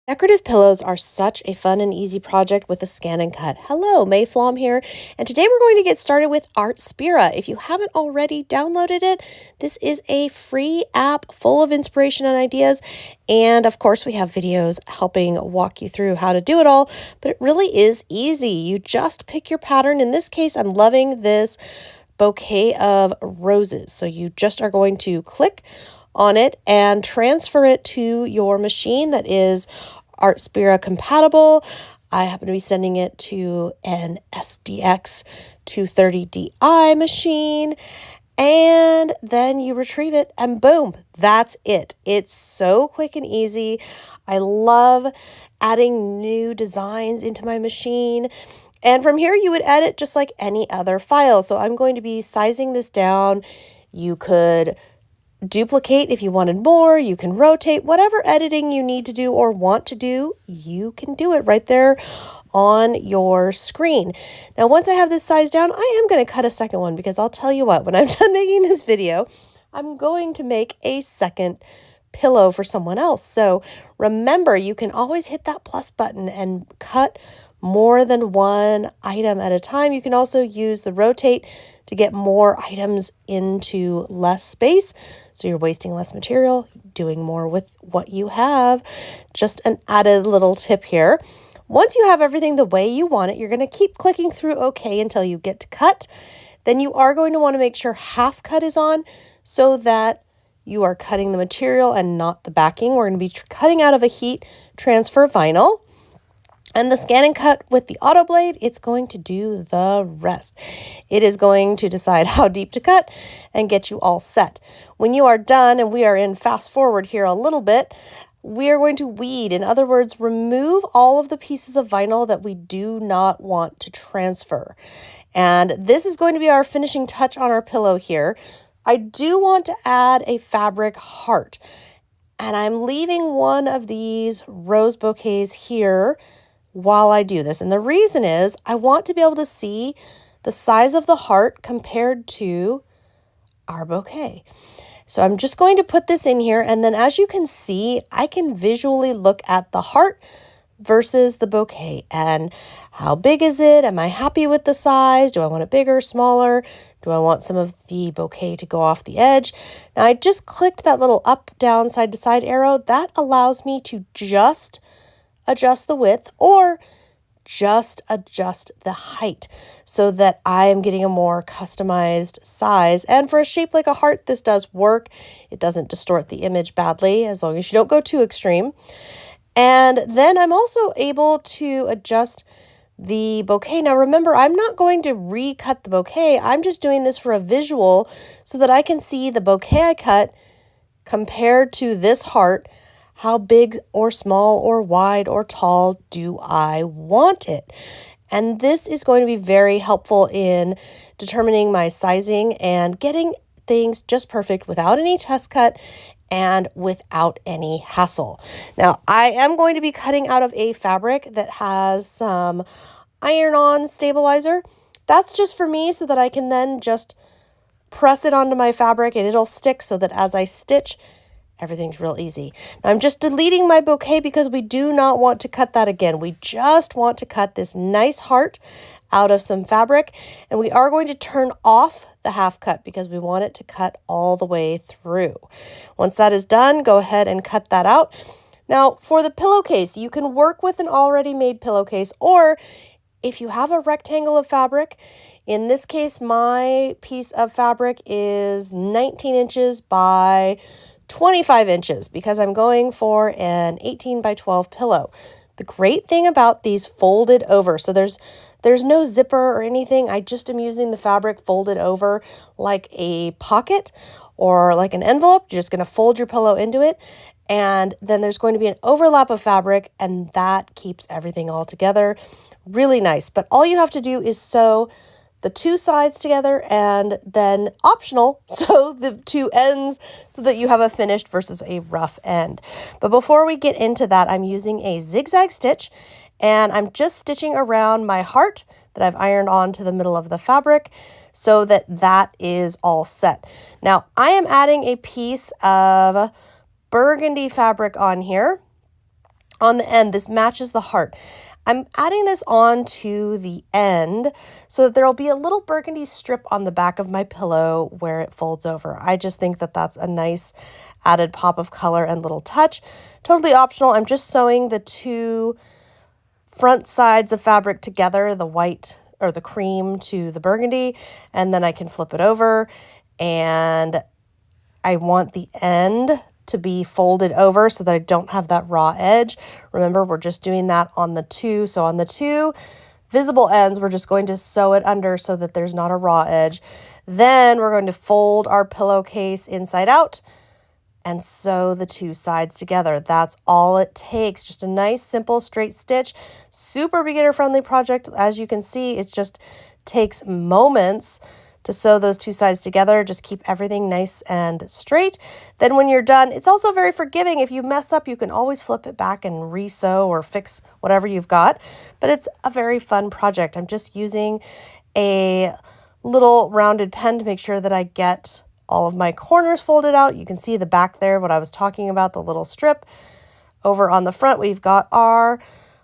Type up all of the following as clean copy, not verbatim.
Decorative pillows are such a fun and easy project with a ScanNCut. Hello, Mayflom here, and today we're going to get started with Artspira. If you haven't already downloaded it, this is a free app full of inspiration and ideas, and of course we have videos helping walk you through how to do it all, but it really is easy. You just pick your pattern. In this case, I'm loving this bouquet of roses. So you just are going to click on it and transfer it to your machine that is Artspira compatible. I happen to be sending it to an SDX 230Di machine, and then you retrieve it and boom, that's it. It's so quick and easy. I love adding new designs into my machine. And from here, you would edit just like any other file. So I'm going to be sizing this down. You could duplicate if you wanted more. You can rotate. Whatever editing you need to do or want to do, you can do it right there on your screen. Now, once I have this size down, I am going to cut a second one because I'll tell you what, when I'm done making this video, I'm going to make a second pillow for someone else. So remember, you can always hit that plus button and cut more than one item at a time. You can also use the rotate to get more items into less space. So you're wasting less material, doing more with what you have. Just an added little tip here. Once you have everything the way you want it, you're going to keep clicking through OK until you get to cut. Then you are going to want to make sure half cut is on so that you are cutting the material and not the backing. We're going to be cutting out of a heat transfer vinyl. And the ScanNCut with the auto blade, it's going to do the rest. It is going to decide how deep to cut and get you all set. When you are done, and we are in fast forward here a little bit, we are going to weed. In other words, remove all of the pieces of vinyl that we do not want to transfer. And this is going to be our finishing touch on our pillow here. I do want to add a fabric heart. And I'm leaving one of these rose bouquets here while I do this. And the reason is I want to be able to see the size of the heart compared to our bouquet. So I'm just going to put this in here. And then as you can see, I can visually look at the heart versus the bouquet. And how big is it? Am I happy with the size? Do I want it bigger, smaller? Do I want some of the bouquet to go off the edge? Now I just clicked that little up, down, side to side arrow. That allows me to just adjust the width or just adjust the height so that I am getting a more customized size. And for a shape like a heart, this does work. It doesn't distort the image badly as long as you don't go too extreme. And then I'm also able to adjust the bouquet. Now remember, I'm not going to recut the bouquet. I'm just doing this for a visual so that I can see the bouquet I cut compared to this heart. How big or small or wide or tall do I want it? And this is going to be very helpful in determining my sizing and getting things just perfect without any test cut and without any hassle. Now, I am going to be cutting out of a fabric that has some iron-on stabilizer. That's just for me so that I can then just press it onto my fabric and it'll stick so that as I stitch, everything's real easy. Now I'm just deleting my bouquet because we do not want to cut that again. We just want to cut this nice heart out of some fabric, and we are going to turn off the half cut because we want it to cut all the way through. Once that is done, go ahead and cut that out. Now for the pillowcase, you can work with an already made pillowcase, or if you have a rectangle of fabric, in this case, my piece of fabric is 19 inches by 25 inches because I'm going for an 18 by 12 pillow. The great thing about these folded over, so there's no zipper or anything. I just am using the fabric folded over like a pocket or like an envelope. You're just going to fold your pillow into it. And then there's going to be an overlap of fabric, and that keeps everything all together. Really nice. But all you have to do is sew the two sides together and then optional, sew the two ends so that you have a finished versus a rough end. But before we get into that, I'm using a zigzag stitch and I'm just stitching around my heart that I've ironed onto the middle of the fabric so that that is all set. Now I am adding a piece of burgundy fabric on here. on the end. This matches the heart. I'm adding this on to the end so that there'll be a little burgundy strip on the back of my pillow where it folds over. I just think that that's a nice added pop of color and little touch. Totally optional. I'm just sewing the two front sides of fabric together, the white or the cream to the burgundy, and then I can flip it over, and I want the end to be folded over so that I don't have that raw edge. Remember, we're just doing that on the two. So on the two visible ends, we're just going to sew it under so that there's not a raw edge. Then we're going to fold our pillowcase inside out and sew the two sides together. That's all it takes. Just a nice, simple, straight stitch. Super beginner-friendly project. As you can see, it just takes moments to sew those two sides together. Just keep everything nice and straight. Then when you're done, it's also very forgiving. If you mess up, you can always flip it back and re-sew or fix whatever you've got. But it's a very fun project. I'm just using a little rounded pen to make sure that I get all of my corners folded out. You can see the back there, what I was talking about, the little strip. Over on the front, we've got our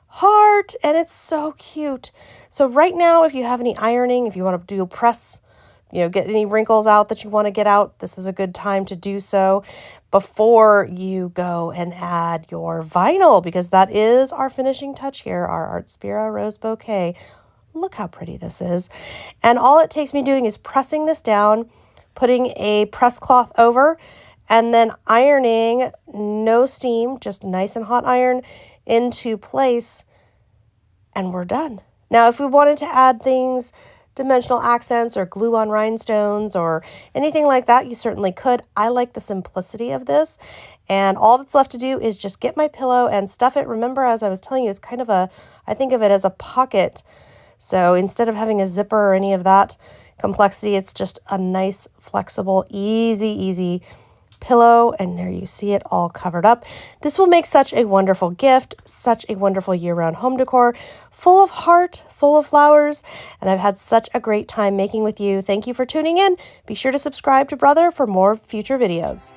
heart, and it's so cute. So right now, if you have any ironing, if you want to do a press, get any wrinkles out that you want to get out, this is a good time to do so before you go and add your vinyl, because that is our finishing touch here, our Artspira Rose Bouquet. Look how pretty this is. And all it takes me doing is pressing this down, putting a press cloth over, and then ironing, no steam, just nice and hot iron into place, and we're done. Now, if we wanted to add things, dimensional accents or glue on rhinestones or anything like that, you certainly could. I like the simplicity of this, and all that's left to do is just get my pillow and stuff it. Remember, as I was telling you, it's kind of I think of it as a pocket. So instead of having a zipper or any of that complexity, it's just a nice, flexible, easy pillow, and there you see it all covered up. This will make such a wonderful gift, such a wonderful year-round home decor, full of heart, full of flowers, and I've had such a great time making with you. Thank you for tuning in. Be sure to subscribe to Brother for more future videos.